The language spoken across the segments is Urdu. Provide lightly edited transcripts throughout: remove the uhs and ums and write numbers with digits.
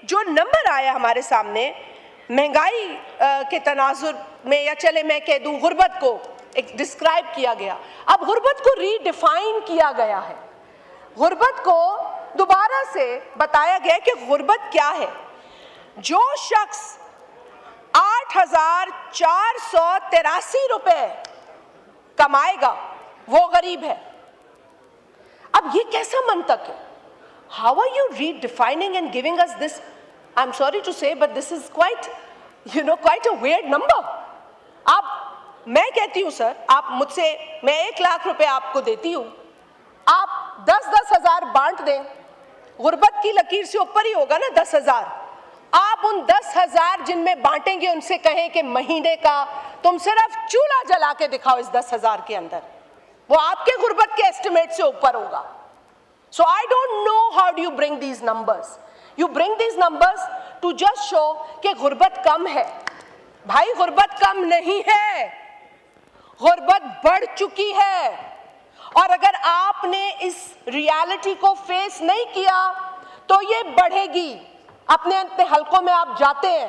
جو نمبر آیا ہمارے سامنے مہنگائی کے تناظر میں، یا چلے میں کہہ دوں غربت کو ایک ڈسکرائب کیا گیا. اب غربت کو ری ڈیفائن کیا گیا ہے. غربت کو دوبارہ سے بتایا گیا کہ غربت کیا ہے. جو شخص 8,483 روپے کمائے گا وہ غریب ہے. اب یہ کیسا منطق ہے؟ How are you redefining and giving us this? I'm sorry to say, but this is quite a weird number. میں کہتی ہوں سر، آپ مجھ سے، میں 1 لاکھ روپے آپ کو دیتی ہوں، آپ 10,000 بانٹ دیں، غربت کی لکیر سے اوپر ہی ہوگا نا 10,000. آپ ان 10,000 جن میں بانٹیں گے ان سے کہیں کہ مہینے کا تم صرف چولہا جلا کے دکھاؤ اس 10,000 کے اندر، وہ آپ کے غربت کے ایسٹیمیٹ سے اوپر ہوگا. So I don't know how do you bring these numbers. You bring these numbers to just show کہ غربت کم ہے. بھائی غربت کم نہیں ہے، غربت بڑھ چکی ہے. اور اگر آپ نے اس ریالٹی کو فیس نہیں کیا تو یہ بڑھے گی. اپنے حلقوں میں آپ جاتے ہیں،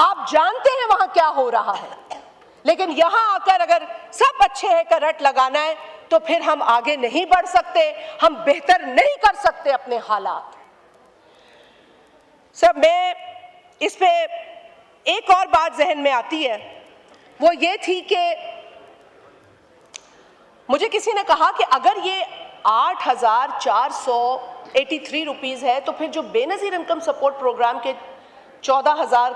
آپ جانتے ہیں وہاں کیا ہو رہا ہے، لیکن یہاں آ کر اگر سب اچھے ہیں کا رٹ لگانا ہے تو پھر ہم آگے نہیں بڑھ سکتے، ہم بہتر نہیں کر سکتے اپنے حالات. سب میں اس پہ ایک اور بات ذہن میں آتی ہے، وہ یہ تھی کہ مجھے کسی نے کہا کہ اگر یہ 8,483 روپیز ہے تو پھر جو بے نظیر انکم سپورٹ پروگرام کے 14,000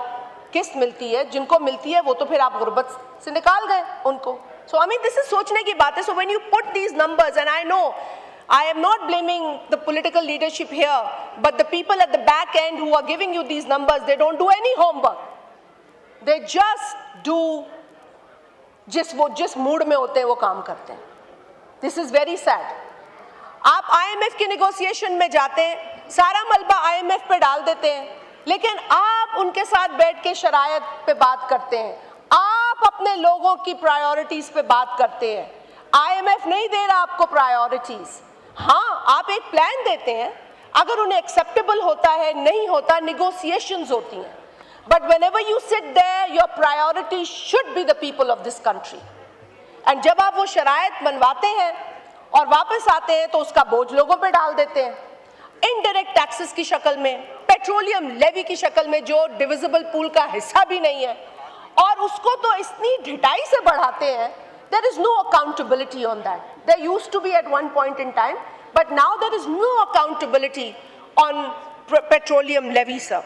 قسط ملتی ہے، جن کو ملتی ہے وہ تو پھر آپ غربت سے نکال گئے ان کو. So I mean this is سوچنے کی بات ہے. So when you put these numbers, and I know I am not blaming the political leadership here, but the people at the back end who are giving you these numbers, they don't do any homework. They just do جس موڈ میں ہوتے ہیں وہ کام کرتے ہیں. This is very sad. آپ IMF کی نیگوسیشن میں جاتے ہیں، سارا ملبہ IMF پہ ڈال دیتے ہیں، لیکن آپ ان کے ساتھ بیٹھ کے شرائط پہ بات کرتے ہیں، آپ اپنے لوگوں کی پرائیورٹیز پہ بات کرتے ہیں. IMF نہیں دے رہا آپ کو پرائیورٹیز. ہاں آپ ایک پلان دیتے ہیں، اگر انہیں ایکسیپٹیبل ہوتا ہے نہیں ہوتا، نیگوسیشنز ہوتی ہیں. But whenever you sit there, your priority should be the people of this country. And جب آپ وہ شرائط بنواتے ہیں اور واپس آتے ہیں تو اس کا بوجھ لوگوں پہ ڈال دیتے ہیں، انڈائریکٹ ٹیکسز کی شکل میں، پیٹرولیم لیوی کی شکل میں جو ڈویزیبل پول کا حصہ بھی نہیں ہے، اور اس کو تو اتنی ڈھٹائی سے بڑھاتے ہیں. There is no accountability on that. There used to be at one point in time, but now there is no accountability on petroleum levy, sir.